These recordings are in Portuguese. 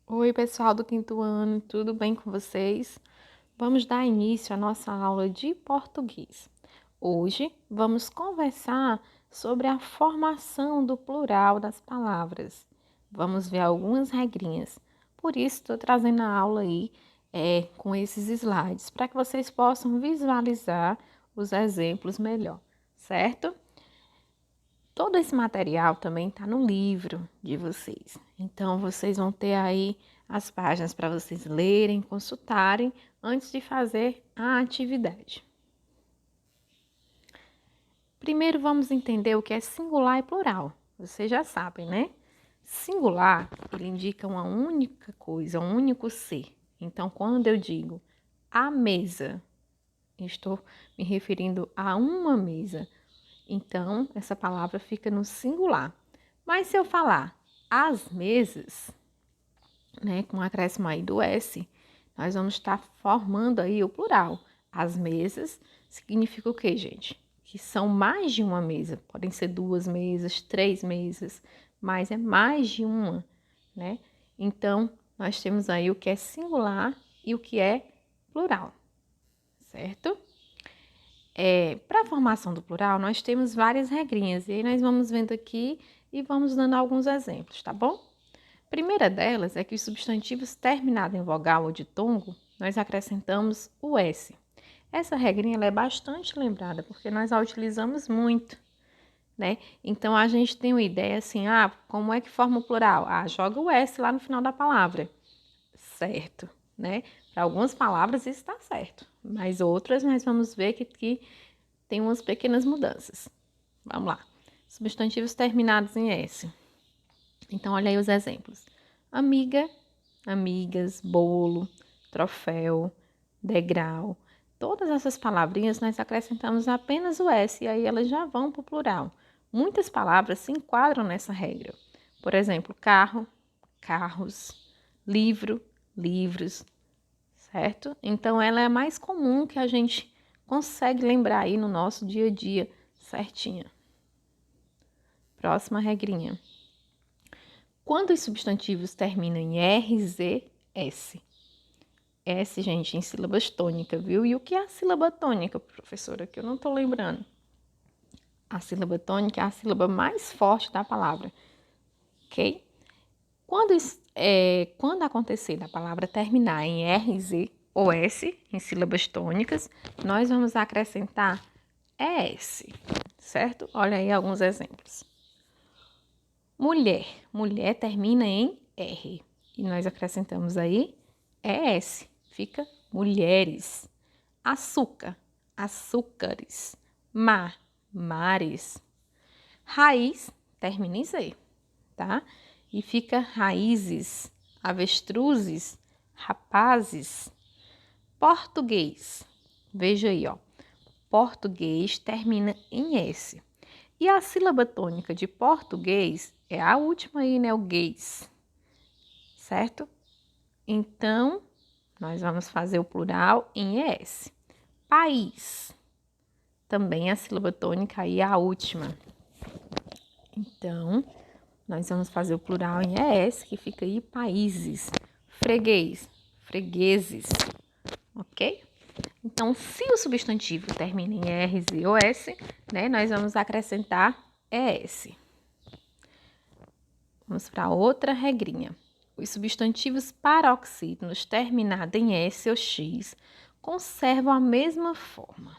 Oi, pessoal do quinto ano, tudo bem com vocês? Vamos dar início à nossa aula de português. Hoje vamos conversar sobre a formação do plural das palavras. Vamos ver algumas regrinhas. Por isso, estou trazendo a aula aí com esses slides, para que vocês possam visualizar os exemplos melhor, certo? Todo esse material também está no livro de vocês. Então, vocês vão ter aí as páginas para vocês lerem, consultarem antes de fazer a atividade. Primeiro, vamos entender o que é singular e plural. Vocês já sabem, né? Singular, ele indica uma única coisa, um único ser. Então, quando eu digo a mesa, estou me referindo a uma mesa. Então, essa palavra fica no singular. Mas se eu falar as mesas, né, com o acréscimo aí do S, nós vamos estar formando aí o plural. As mesas significa o quê, gente? Que são mais de uma mesa. Podem ser 2 mesas, 3 mesas, mas é mais de uma, né? Então, nós temos aí o que é singular e o que é plural, certo? Para a formação do plural, nós temos várias regrinhas, e aí nós vamos vendo aqui e vamos dando alguns exemplos, tá bom? A primeira delas é que os substantivos terminados em vogal ou ditongo, nós acrescentamos o S. Essa regrinha ela é bastante lembrada, porque nós a utilizamos muito, né? Então, a gente tem uma ideia assim, como é que forma o plural? Joga o S lá no final da palavra. Certo, né? Para algumas palavras isso está certo, mas outras nós vamos ver que tem umas pequenas mudanças. Vamos lá. Substantivos terminados em S. Então, olha aí os exemplos. Amiga, amigas, bolo, troféu, degrau. Todas essas palavrinhas nós acrescentamos apenas o S e aí elas já vão para o plural. Muitas palavras se enquadram nessa regra. Por exemplo, carro, carros, livro, livros, certo? Então, ela é a mais comum que a gente consegue lembrar aí no nosso dia a dia, certinha. Próxima regrinha. Quando os substantivos terminam em RZ, S. S, gente, em sílabas tônicas, viu? E o que é a sílaba tônica, professora? Que eu não estou lembrando. A sílaba tônica é a sílaba mais forte da palavra, ok? Quando acontecer da palavra terminar em RZ ou S, em sílabas tônicas, nós vamos acrescentar ES, certo? Olha aí alguns exemplos. Mulher. Mulher termina em R. E nós acrescentamos aí ES. Fica mulheres. Açúcar. Açúcares. Mar. Mares. Raiz termina em Z, tá? E fica raízes. Avestruzes. Rapazes. Português. Veja aí, ó. Português termina em S. E a sílaba tônica de português é a última aí, né? O guês. Certo? Então, nós vamos fazer o plural em ES. País. Também a sílaba tônica aí é a última. Então, nós vamos fazer o plural em ES, que fica aí países. Freguês. Fregueses. Ok? Então, se o substantivo termina em RZ ou S, né, nós vamos acrescentar ES. Vamos para outra regrinha. Os substantivos paroxítonos terminados em S ou X conservam a mesma forma.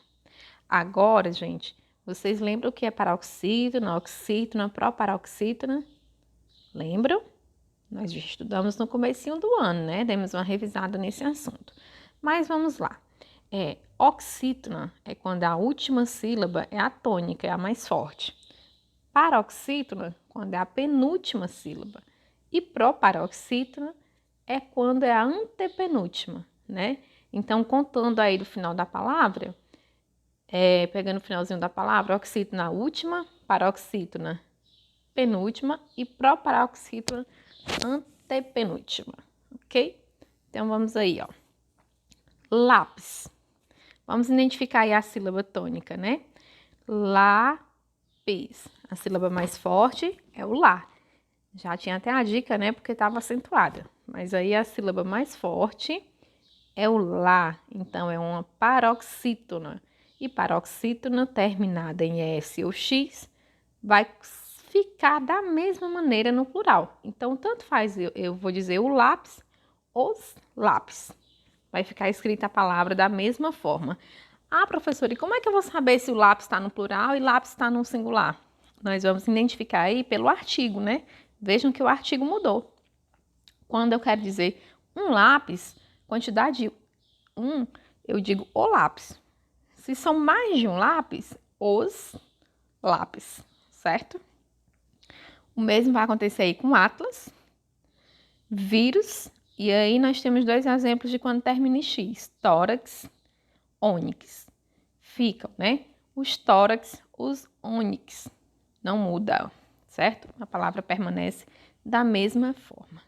Agora, gente, vocês lembram o que é paroxítona, oxítona, proparoxítona? Lembram? Nós já estudamos no comecinho do ano, né? Demos uma revisada nesse assunto. Mas vamos lá. Oxítona é quando a última sílaba é a tônica, é a mais forte. Paroxítona, quando é a penúltima sílaba. E proparoxítona é quando é a antepenúltima, né? Então, contando aí do final da palavra, pegando o finalzinho da palavra, oxítona última, paroxítona penúltima e proparoxítona antepenúltima, ok? Então, vamos aí, ó. Lápis. Vamos identificar aí a sílaba tônica, né? Lápis. A sílaba mais forte é o lá. Já tinha até a dica, né? Porque estava acentuada. mas aí a sílaba mais forte é o lá, então é uma paroxítona. E paroxítona terminada em S ou X vai ficar da mesma maneira no plural. Então, tanto faz, eu vou dizer o lápis, os lápis. Vai ficar escrita a palavra da mesma forma. Ah, professora, e como é que eu vou saber se o lápis está no plural e lápis está no singular? Nós vamos identificar aí pelo artigo, né? Vejam que o artigo mudou. Quando eu quero dizer um lápis, quantidade 1, eu digo o lápis. Se são mais de um lápis, os lápis, certo? O mesmo vai acontecer aí com Atlas, vírus, e aí nós temos dois exemplos de quando termina em X, tórax, ônix. Ficam, né? Os tórax, os ônix. Não muda, certo? A palavra permanece da mesma forma.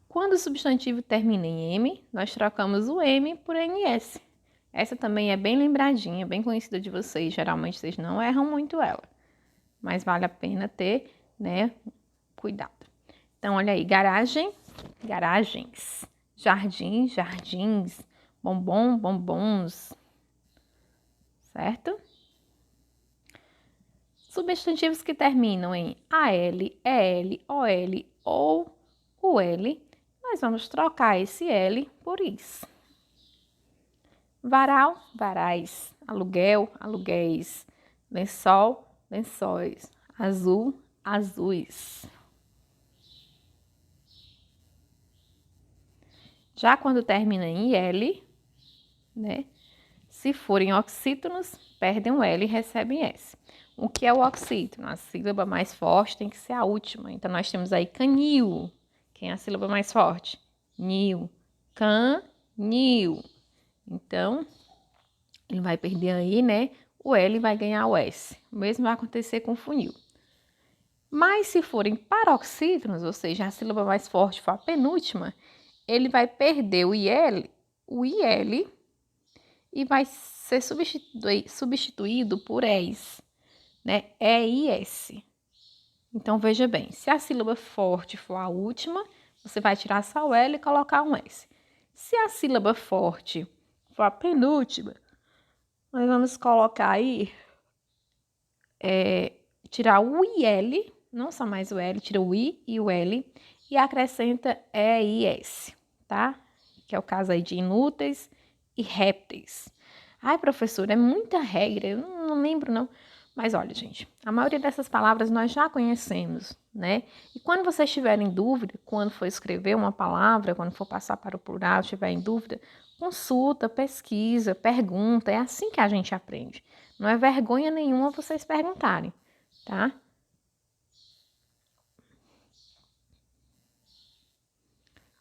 Quando o substantivo termina em M, nós trocamos o M por NS. Essa também é bem lembradinha, bem conhecida de vocês. Geralmente vocês não erram muito ela, mas vale a pena ter, né, cuidado. Então, olha aí, garagem, garagens, jardim, jardins, bombom, bombons, certo? Substantivos que terminam em AL, EL, OL ou UL, nós vamos trocar esse L por IS. Varal, varais, aluguel, aluguéis, lençol, lençóis, azul, azuis. Já quando termina em IL, né? Se forem oxítonos, perdem o L e recebem S. O que é o oxítono? A sílaba mais forte tem que ser a última. Então, nós temos aí canil. Quem é a sílaba mais forte? Nil. Canil. Então, ele vai perder aí, né? O L vai ganhar o S. O mesmo vai acontecer com funil. Mas se forem paroxítonos, ou seja, a sílaba mais forte for a penúltima, ele vai perder o IL e vai ser substituído por ES, né? EIS. Então, veja bem, se a sílaba forte for a última, você vai tirar só o L e colocar um S. Se a sílaba forte for a penúltima, nós vamos colocar aí, tirar o IL, não só mais o L, tira o I e o L, e acrescenta EIS, tá? Que é o caso aí de inúteis e répteis. Ai, professora, é muita regra, eu não lembro não. Mas olha, gente, a maioria dessas palavras nós já conhecemos, né? E quando vocês tiverem dúvida, quando for escrever uma palavra, quando for passar para o plural, estiver em dúvida, consulta, pesquisa, pergunta, é assim que a gente aprende. Não é vergonha nenhuma vocês perguntarem, tá?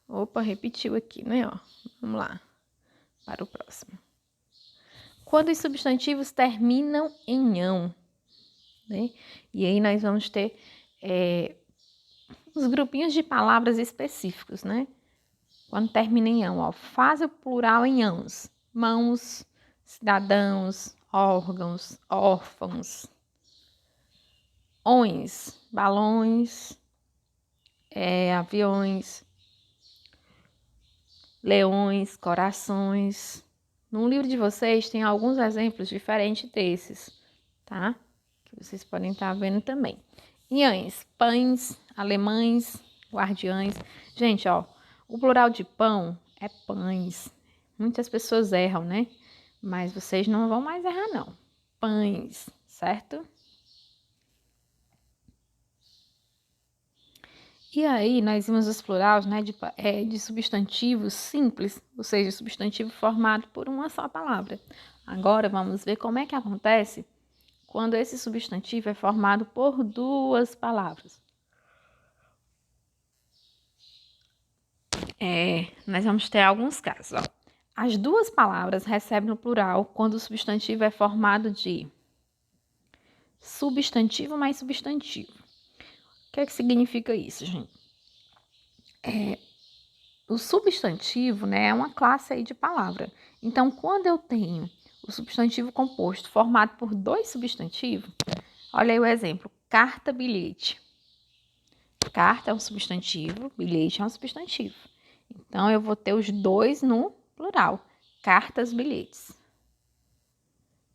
Opa, repetiu aqui, né? Ó, vamos lá, para o próximo. Quando os substantivos terminam em ão, né? E aí nós vamos ter os grupinhos de palavras específicos, né? Quando termina em ão, ó, faz o plural em ãos. Mãos, cidadãos, órgãos, órfãos. Ões, balões, aviões, leões, corações. No livro de vocês tem alguns exemplos diferentes desses, tá? Que vocês podem estar vendo também. Nhães, pães, alemães, guardiães. Gente, ó, o plural de pão é pães. Muitas pessoas erram, né? Mas vocês não vão mais errar, não. Pães, certo? E aí, nós vimos os plurais, né, de substantivos simples, ou seja, substantivo formado por uma só palavra. Agora, vamos ver como é que acontece quando esse substantivo é formado por duas palavras. Nós vamos ter alguns casos, ó. As duas palavras recebem o plural quando o substantivo é formado de substantivo mais substantivo. O que é que significa isso, gente? O substantivo, né, é uma classe aí de palavra. Então, quando eu tenho o substantivo composto formado por dois substantivos, olha aí o exemplo, carta, bilhete. Carta é um substantivo, bilhete é um substantivo. Então, eu vou ter os dois no plural. Cartas, bilhetes.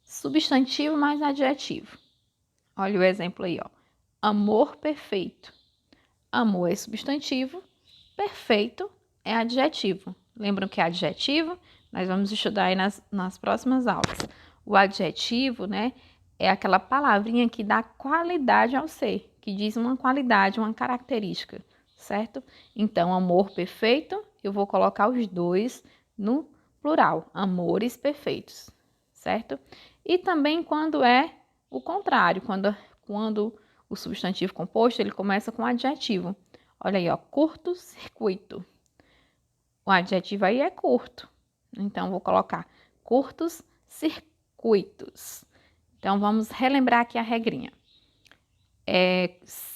Substantivo mais adjetivo. Olha o exemplo aí, ó. Amor perfeito. Amor é substantivo, perfeito é adjetivo. Lembram que é adjetivo? Nós vamos estudar aí nas próximas aulas. O adjetivo, né, é aquela palavrinha que dá qualidade ao ser, que diz uma qualidade, uma característica, certo? Então, amor perfeito, eu vou colocar os dois no plural, amores perfeitos, certo? E também quando é o contrário, quando o substantivo composto, ele começa com adjetivo. Olha aí, ó, curto-circuito. O adjetivo aí é curto. Então, vou colocar curtos circuitos. Então, vamos relembrar aqui a regrinha.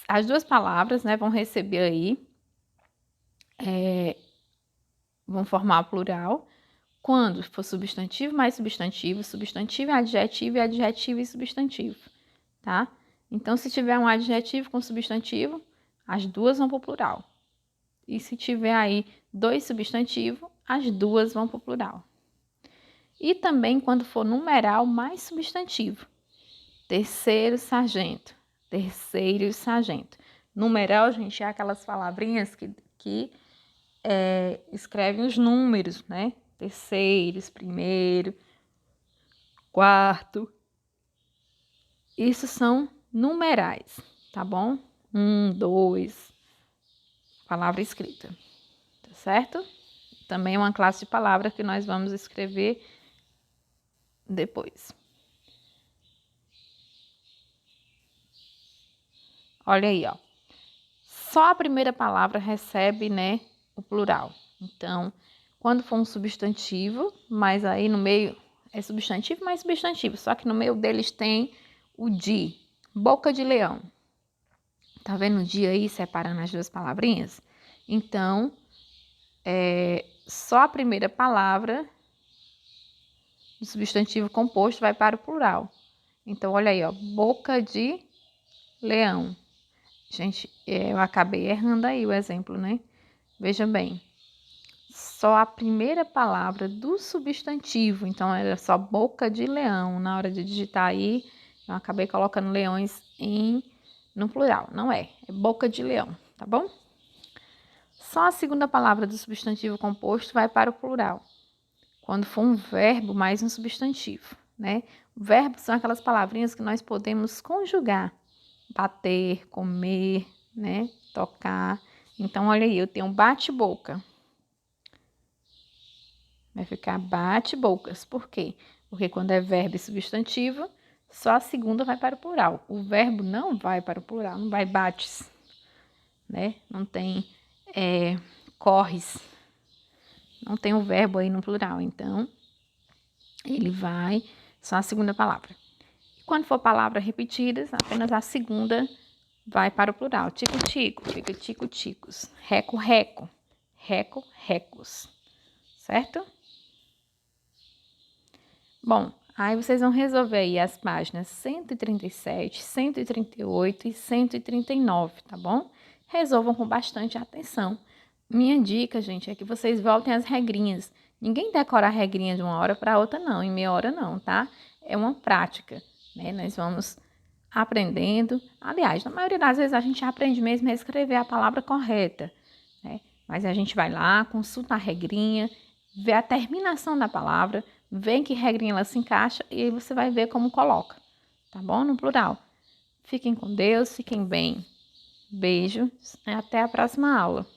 As duas palavras, né, vão receber aí, vão formar o plural. Quando for substantivo mais substantivo, substantivo e adjetivo e substantivo, tá? Então, se tiver um adjetivo com substantivo, as duas vão para o plural. E se tiver aí dois substantivos, as duas vão para o plural. E também quando for numeral mais substantivo. Terceiro sargento. Terceiro sargento. Numeral, gente, é aquelas palavrinhas que escrevem os números, né? Terceiros, primeiro, quarto. Isso são numerais, tá bom? 1, 2, palavra escrita, tá certo? Também é uma classe de palavras que nós vamos escrever depois. Olha aí, ó. Só a primeira palavra recebe, né, o plural. Então, quando for um substantivo, mas aí no meio é substantivo mais substantivo, só que no meio deles tem o de, boca de leão. Tá vendo o de aí separando as duas palavrinhas? Então, só a primeira palavra do substantivo composto vai para o plural. Então, olha aí, ó, boca de leão. Gente, eu acabei errando aí o exemplo, né? Veja bem, só a primeira palavra do substantivo, então era só boca de leão. Na hora de digitar aí, eu acabei colocando leões no plural. Não é boca de leão, tá bom? Só a segunda palavra do substantivo composto vai para o plural, quando for um verbo mais um substantivo, né? Verbos são aquelas palavrinhas que nós podemos conjugar. Bater, comer, né? Tocar. Então, olha aí, eu tenho bate-boca. Vai ficar bate-bocas. Por quê? Porque quando é verbo e substantivo, só a segunda vai para o plural. O verbo não vai para o plural, não vai bates, né? Não tem corres. Não tem o verbo aí no plural. Então, ele vai só a segunda palavra. Quando for palavras repetidas, apenas a segunda vai para o plural. Tico-tico, fica tico-ticos. Reco-reco, reco-recos. Certo? Bom, aí vocês vão resolver aí as páginas 137, 138 e 139, tá bom? Resolvam com bastante atenção. Minha dica, gente, é que vocês voltem às regrinhas. Ninguém decora a regrinha de uma hora para outra, não, em meia hora não, tá? É uma prática, né? Nós vamos aprendendo. Aliás, na maioria das vezes a gente aprende mesmo a escrever a palavra correta, né? Mas a gente vai lá, consulta a regrinha, vê a terminação da palavra, vê em que regrinha ela se encaixa e aí você vai ver como coloca, tá bom? No plural. Fiquem com Deus, fiquem bem. Beijo, até a próxima aula.